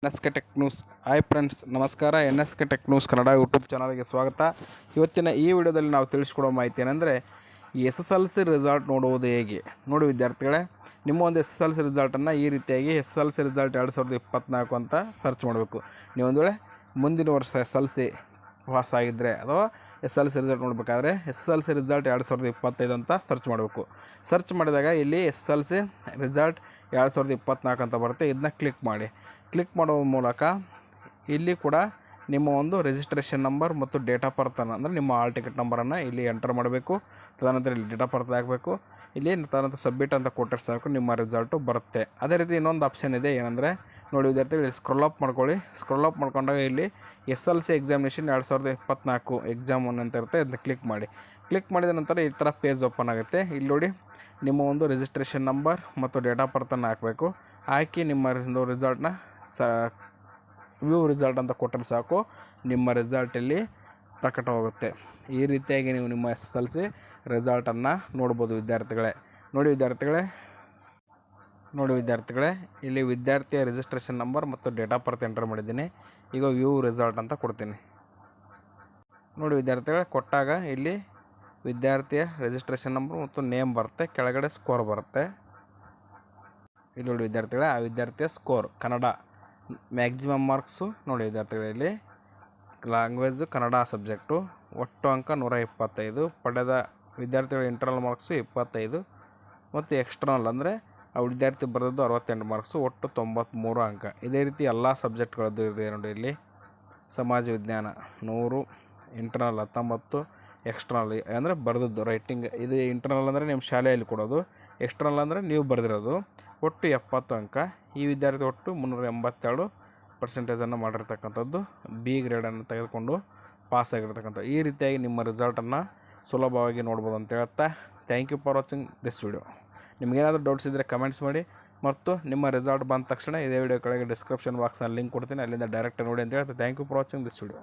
N S K tech news. Hi friends, ನಮಸ್ಕಾರ. N S K tech news Kannada YouTube ಚಾನಲ್ಗೆ ಸ್ವಾಗತ. ಇವತ್ತಿನ ಈ ವಿಡಿಯೋದಲ್ಲಿ ನಾವು ತಿಳಿಸ್ಕೊಡೋ ಮಾಹಿತಿ ಏನಂದರೆ, ಈ S S L C result ನೋಡುವುದು ಹೇಗೆ. ನೋಡಿ ವಿದ್ಯಾರ್ಥಿಗಳೇ, ನಿಮ್ಮ ಒಂದು ಎಸ್ ಎಸ್ ಎಲ್ ಸಿ ರಿಸಲ್ಟನ್ನು ಈ ರೀತಿಯಾಗಿ S S L C result 2024 ಅಂತ ಸರ್ಚ್ ಮಾಡಬೇಕು. ನೀವು ಒಂದು ವೇಳೆ ಮುಂದಿನ ವರ್ಷ ಎಸ್ ಎಲ್ ಸಿ ಪಾಸ್ ಆಗಿದ್ದರೆ ಅಥವಾ ಎಸ್ ಎಲ್ ಸಿ ರಿಸಲ್ಟ್ ನೋಡಬೇಕಾದ್ರೆ ಎಸ್ ಎಲ್ ಸಿ ರಿಸಲ್ಟ್ 2025 ಅಂತ ಸರ್ಚ್ ಮಾಡಬೇಕು. ಸರ್ಚ್ ಮಾಡಿದಾಗ ಇಲ್ಲಿ ಎಸ್ ಎಲ್ ಸಿ ರಿಸಲ್ಟ್ 2024 ಅಂತ ಬರುತ್ತೆ. ಇದನ್ನ ಕ್ಲಿಕ್ ಮಾಡಿ. ಕ್ಲಿಕ್ ಮಾಡುವ ಮೂಲಕ ಇಲ್ಲಿ ಕೂಡ ನಿಮ್ಮ ಒಂದು ರಿಜಿಸ್ಟ್ರೇಷನ್ ನಂಬರ್ ಮತ್ತು ಡೇಟ್ ಆಫ್ ಬರ್ತನ್ನು ಅಂದರೆ ನಿಮ್ಮ ಹಾಲ್ ಟಿಕೆಟ್ ನಂಬರನ್ನು ಇಲ್ಲಿ ಎಂಟರ್ ಮಾಡಬೇಕು. ತದನಂತರ ಇಲ್ಲಿ ಡೇಟ್ ಆಫ್ ಬರ್ತ್ ಹಾಕಬೇಕು. ಇಲ್ಲಿ ತದನಂತರ ಸಬ್ಮಿಟ್ ಅಂತ ಕೊಟ್ಟರೆ ಸಾಕು, ನಿಮ್ಮ ರಿಸಲ್ಟು ಬರುತ್ತೆ. ಅದೇ ರೀತಿ ಇನ್ನೊಂದು ಆಪ್ಷನ್ ಇದೆ. ಏನಂದರೆ ನೋಡಿ ವಿದ್ಯಾರ್ಥಿಗಳು, ಸ್ಕ್ರೋಲ್ ಅಪ್ ಮಾಡ್ಕೊಳ್ಳಿ. ಸ್ಕ್ರೋಲ್ ಅಪ್ ಮಾಡ್ಕೊಂಡಾಗ ಇಲ್ಲಿ S L C examination 2024 exam one ಅಂತ ಇರುತ್ತೆ. ಅದನ್ನ ಕ್ಲಿಕ್ ಮಾಡಿ. ಕ್ಲಿಕ್ ಮಾಡಿದ ನಂತರ ಈ ಥರ ಪೇಜ್ ಓಪನ್ ಆಗುತ್ತೆ. ಇಲ್ಲಿ ನೋಡಿ, ನಿಮ್ಮ ಒಂದು ರಿಜಿಸ್ಟ್ರೇಷನ್ ನಂಬರ್ ಮತ್ತು ಡೇಟ್ ಆಫ್ ಬರ್ತನ್ನು ಹಾಕಬೇಕು. ಹಾಕಿ ನಿಮ್ಮ ಒಂದು ರಿಸಲ್ಟ್ನ ವ್ಯೂ ರಿಸಲ್ಟ್ ಅಂತ ಕೊಟ್ಟರೆ ಸಾಕು, ನಿಮ್ಮ ರಿಸಲ್ಟಲ್ಲಿ ಪ್ರಕಟವಾಗುತ್ತೆ. ಈ ರೀತಿಯಾಗಿ ನೀವು ನಿಮ್ಮ ಎಸ್ ಎಲ್ ಸಿ ರಿಸಲ್ಟನ್ನು ನೋಡ್ಬೋದು ವಿದ್ಯಾರ್ಥಿಗಳೇ. ನೋಡಿ ವಿದ್ಯಾರ್ಥಿಗಳೇ, ಇಲ್ಲಿ ವಿದ್ಯಾರ್ಥಿಯ ರಿಜಿಸ್ಟ್ರೇಷನ್ ನಂಬರ್ ಮತ್ತು ಡೇಟ್ ಆಫ್ ಬರ್ತ್ ಎಂಟರ್ ಮಾಡಿದ್ದೀನಿ. ಈಗ ವ್ಯೂ ರಿಸಲ್ಟ್ ಅಂತ ಕೊಡ್ತೀನಿ. ನೋಡಿ ವಿದ್ಯಾರ್ಥಿಗಳೇ, ಕೊಟ್ಟಾಗ ಇಲ್ಲಿ ವಿದ್ಯಾರ್ಥಿಯ ರಿಜಿಸ್ಟ್ರೇಷನ್ ನಂಬರ್ ಮತ್ತು ನೇಮ್ ಬರುತ್ತೆ. ಕೆಳಗಡೆ ಸ್ಕೋರ್ ಬರುತ್ತೆ. ಇಲ್ಲಿ ನೋಡಿ ವಿದ್ಯಾರ್ಥಿಗಳೇ, ಆ ವಿದ್ಯಾರ್ಥಿಯ ಸ್ಕೋರ್ ಕನ್ನಡ ಮ್ಯಾಕ್ಸಿಮಮ್ ಮಾರ್ಕ್ಸು. ನೋಡಿ ವಿದ್ಯಾರ್ಥಿಗಳೇ, ಇಲ್ಲಿ ಲ್ಯಾಂಗ್ವೇಜು ಕನ್ನಡ ಸಬ್ಜೆಕ್ಟು. ಒಟ್ಟು ಅಂಕ 125. ಪಡೆದ ವಿದ್ಯಾರ್ಥಿಗಳ ಇಂಟರ್ನಲ್ ಮಾರ್ಕ್ಸು 25 ಮತ್ತು ಎಕ್ಸ್ಟರ್ನಲ್ ಅಂದರೆ ಆ ವಿದ್ಯಾರ್ಥಿ ಬರೆದದ್ದು 68 ಮಾರ್ಕ್ಸು. ಒಟ್ಟು 93 ಅಂಕ. ಇದೇ ರೀತಿ ಎಲ್ಲ ಸಬ್ಜೆಕ್ಟ್ಗಳದ್ದು ಇದೆ. ನೋಡಿ ಇಲ್ಲಿ ಸಮಾಜ ವಿಜ್ಞಾನ 100, ಇಂಟರ್ನಲ್ 19, ಎಕ್ಸ್ಟರ್ನಲ್ ಅಂದರೆ ಬರೆದದ್ದು ರೈಟಿಂಗ್. ಇದು ಇಂಟರ್ನಲ್ ಅಂದರೆ ನಿಮ್ಮ ಶಾಲೆಯಲ್ಲಿ ಕೊಡೋದು, ಎಕ್ಸ್ಟರ್ನಲ್ ಅಂದರೆ ನೀವು ಬರೆದಿರೋದು. ಒಟ್ಟು 70 ಅಂಕ. ಈ ವಿದ್ಯಾರ್ಥಿ ಒಟ್ಟು 382% ಮಾಡಿರ್ತಕ್ಕಂಥದ್ದು, ಬಿ ಗ್ರೇಡನ್ನು ತೆಗೆದುಕೊಂಡು ಪಾಸ್ ಆಗಿರ್ತಕ್ಕಂಥ. ಈ ರೀತಿಯಾಗಿ ನಿಮ್ಮ ರಿಸಲ್ಟನ್ನು ಸುಲಭವಾಗಿ ನೋಡ್ಬೋದು ಅಂತ ಹೇಳ್ತಾ, thank you for watching this video. ನಿಮಗೇನಾದರೂ ಡೌಟ್ಸ್ ಇದ್ದರೆ ಕಮೆಂಟ್ಸ್ ಮಾಡಿ. ಮತ್ತು ನಿಮ್ಮ ರಿಸಲ್ಟ್ ಬಂದ ತಕ್ಷಣ ಇದೇ ವಿಡಿಯೋ ಕೆಳಗೆ ಡಿಸ್ಕ್ರಿಪ್ಷನ್ ಬಾಕ್ಸ್ನಲ್ಲಿ ಲಿಂಕ್ ಕೊಡ್ತೀನಿ, ಅಲ್ಲಿಂದ ಡೈರೆಕ್ಟ್ ನೋಡಿ ಅಂತ ಹೇಳ್ತಾ, thank you for watching this video.